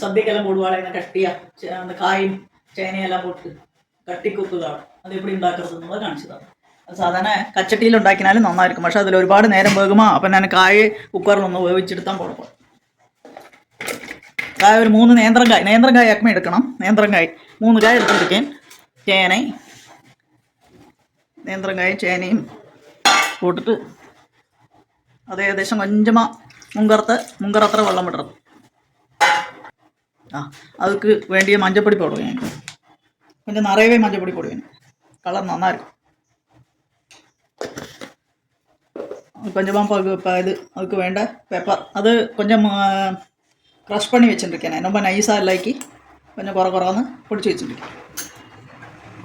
சദ്യக்கெல்லாம் போடுவாள் கட்டியா அந்த காயும் ചേനയെല്ലാം போட்டு കട്ടി കുത്തുകയാണ്. അത് எப்படி ഉണ്ടാക്കുന്നത് കാണിച്ചതാണ്. അത് സാധാരണ കച്ചട്ടിയിൽ ഉണ്ടാക്കിയാലും നന്നായിരിക്കും. പക്ഷെ അതിൽ ഒരുപാട് നേരം വേകുമോ. അപ്പം ഞാൻ കായ കുക്കറിലൊന്ന് വേവിച്ചെടുത്താൽ പോകണം. കായ ഒരു 3 നേന്ത്രക്കായ ആക്കുമ്പോൾ എടുക്കണം. നേന്ത്രക്കായ 3 കായ എടുത്തിരിക്കാൻ നേന്ത്രക്കായും ചേനയും போட்டுட்டு அது ஏகദേശம் கொஞ்சமாக முங்கரத்திர வெள்ளம் விடுறது. அதுக்கு வேண்டிய மஞ்சப்பொடி போடுவேன். கொஞ்சம் நிறையவே மஞ்சப்பொடி போடுவேன். கலர் நல்லா இருக்கும். கொஞ்சமாக இது அதுக்கு வேண்ட பெப்பர் அது கொஞ்சம் க்ரஷ் பண்ணி வச்சுருக்கேன். ரொம்ப நைஸாக இல்லாக்கி கொஞ்சம் குறன்னு பிடிச்சி வச்சுருக்கேன்.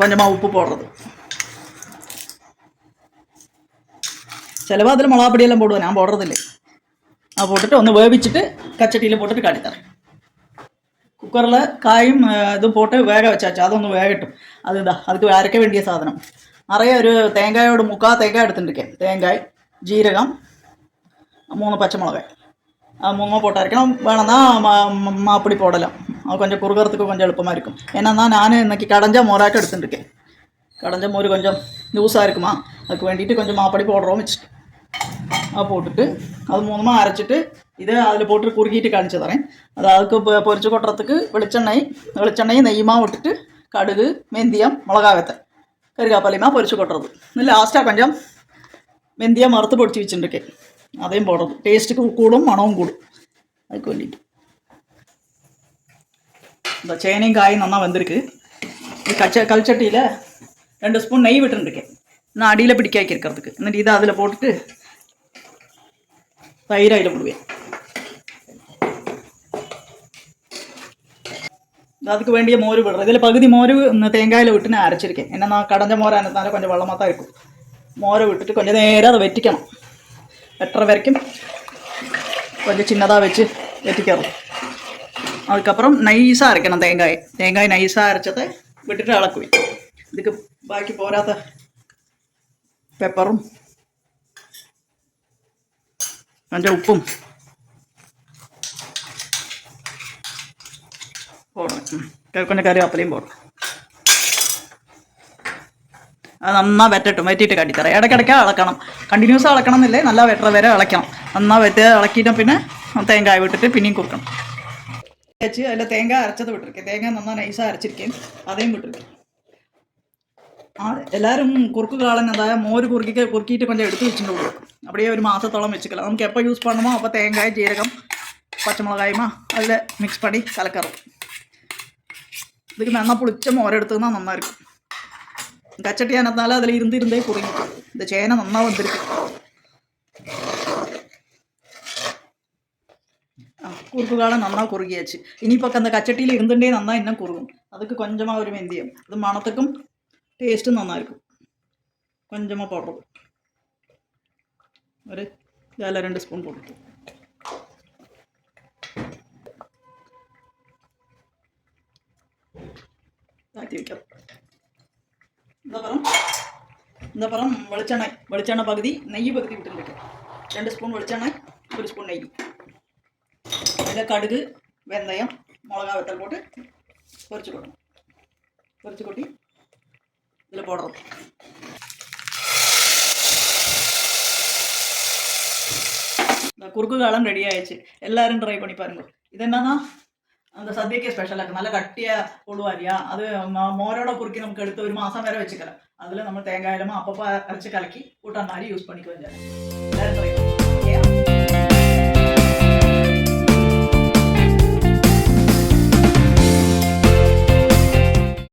கொஞ்சமாக உப்பு போடுறது. ചിലവ് അതിൽ മുളകാപ്പൊടിയെല്ലാം പോടുക. ഞാൻ പോടുறதில்லை. അത് போட்டுட்டு ഒന്ന് വേവിച്ചിട്ട് കച്ചട്ടിയിൽ പോട്ടിട്ട് കാട്ടിത്തരാം. കുക്കറിൽ കായും ഇതും പോട്ട് വേഗ വെച്ചാച്ചു. അതൊന്ന് വേഗട്ടും. அதுக்கு അരയ്ക്ക വേണ്ടിയ സാധനം നിറയെ ഒരു തേങ്ങയോട് 3/4 തേങ്ങ എടുത്തിട്ടിരിക്കാം. തേങ്ങായ്, ജീരകം, 3 പച്ചമുളക് அது 3 போட்டு அரைக்கணும். வேணும்னா மாப்பொடி போடலாம். அது கொஞ்சம் குறுகிறதுக்கு கொஞ்சம் எளுப்பமாக இருக்கும். ஏன்னா நான் இன்னைக்கு கடைஞ்ச மோராக்க எடுத்துட்டுருக்கேன். கடைஞ்ச மோர் கொஞ்சம் லூஸாக இருக்குமா, அதுக்கு வேண்டிட்டு கொஞ்சம் மாப்பொடி போடுறோம் வச்சுட்டு அது போட்டுட்டு அது 3 அரைச்சிட்டு இதை அதில் போட்டு குறுக்கிட்டு காணிச்சு தரேன். அது அதுக்கு பொரிச்சு கொட்டுறதுக்கு வெளிச்செண்ணையும் நெய்யுமா விட்டுட்டு கடுகு, வெந்தயம், மிளகாவத்தை, கருகாப்பள்ளியுமா பொரிச்சு கொட்டுறது. லாஸ்ட்டாக கொஞ்சம் வெந்தயம் மறுத்து பொடிச்சு வச்சுருக்கேன். அதையும் போடுறது. டேஸ்ட்டுக்கு கூடும், மனமும் கூடும். அதுக்கு வேண்டிட்டு இந்த சேனையும் காயும் நல்லா வந்திருக்கு. கல்ச்சட்டியில் 2 ஸ்பூன் நெய் விட்டுருக்கேன். நான் அடியில் பிடிக்காக்கி இருக்கிறதுக்கு. എന്നിട്ട് இதை அதில் போட்டுட்டு தயிர் அதில் போடுவேன். அதுக்கு வேண்டிய மோர் விடுறது. இதில் பகுதி மோர் தேங்காயில் விட்டு நான் அரைச்சிருக்கேன். என்னன்னா கடைஞ்ச மோர் ஆனதுனால கொஞ்சம் வெள்ளமாக தான் இருக்கும். மோரை விட்டுட்டு கொஞ்சம் நேரம் அதை வெட்டிக்கணும். வெட்டுற வரைக்கும் கொஞ்சம் சின்னதாக வச்சு வெட்டிக்கிறோம். அதுக்கப்புறம் நைஸாக அரைக்கணும். தேங்காய் நைஸாக அரைச்சதை விட்டுட்டு இളக்குவேன். இதுக்கு பாக்கி போராத பெப்பரும் கொஞ்சம் உப்பும் போடுவேன். கொஞ்சம் கறிவேப்பிலையும் போடுறேன். അത് നന്നാ വെറ്റിട്ട് കാട്ടിത്തരാം. ഇടയ്ക്കിടയ്ക്ക് ഇളക്കണം. കണ്ടിന്യൂസ് ഇളക്കണം എന്നില്ലേ, നല്ല വെട്ടറ വരെ ഇളക്കണം. നന്നാ ഇളക്കിയിട്ട് പിന്നെ തേങ്ങ വിട്ടിട്ട് പിന്നെയും കുറുക്കണം. വെച്ച് അതിൽ തേങ്ങ അരച്ചത് വിട്ടിരിക്കും. തേങ്ങ നന്നാ നൈസാக അരച്ചിരിക്കും. അதையும் விட்டுருக்கேன். எல்லாரும் குறுக்கு காலம் அதாவது மோர் குறுக்கிட்டு கொஞ்சம் எடுத்து வச்சுட்டு விடுவோம். அப்படியே ஒரு மாதத்தோളം வச்சுக்கலாம். நமக்கு எப்போ யூஸ் பண்ணணுமோ அப்போ தேங்காய், ஜீரகம், பச்சை மிளகாயுமா அதில் மிக்ஸ் பண்ணி கலக்கிறோம். இதுக்கு நல்லா புளிச்ச மோர் எடுத்ததுன்னா நல்லா இருக்கும். கச்சட்டியானதுனால அதில் இருந்தே குறுங்கிக்கும். இந்த சேனை நல்லா வந்திருக்கு. குறுக்கு காலம் நல்லா குறுகியாச்சு. இனி பக்கம் அந்த கச்சட்டியில் இருந்துட்டே நல்லா இன்னும் குறுகும். அதுக்கு கொஞ்சமாக ஒரு வெந்தயம். அது மணத்துக்கும் டேஸ்ட்டும் நல்லா இருக்கும். கொஞ்சமாக போடுறது. ஒரு இதில் 2 ஸ்பூன் போட்டு தாத்தி வைக்கிறோம். இந்த பரம் வெளிச்செண்ணெய் பகுதி, நெய் பகுதி விட்டுருக்கேன். 2 ஸ்பூன் வெளிச்செண்ணெய், 1 ஸ்பூன் நெய். அதில் கடுகு, வெந்தயம், மிளகா வத்தல் போட்டு பொரிச்சு கொட்டணும். பொரிச்சு கொட்டி இதில் போடுறது. இந்த குறுக்கு காலம் ரெடி ஆயிடுச்சு. எல்லாரும் ட்ரை பண்ணி பாருங்க. இது என்னன்னா அந்த சദ്യക്ക് ஸ்பெஷலாக നല്ല கட்டியாக போடுவாரியா. அது மோரோட குறுக்கி நமக்கு எடுத்து 1 மாதம் வேற வச்சுக்கலாம். அதில் நம்ம தேங்காயிலமா அப்பப்போ அரைச்சி கலக்கி கூட்டான் மாதிரி யூஸ் பண்ணிக்குவோம். எல்லாரும் ட்ரை பண்ணி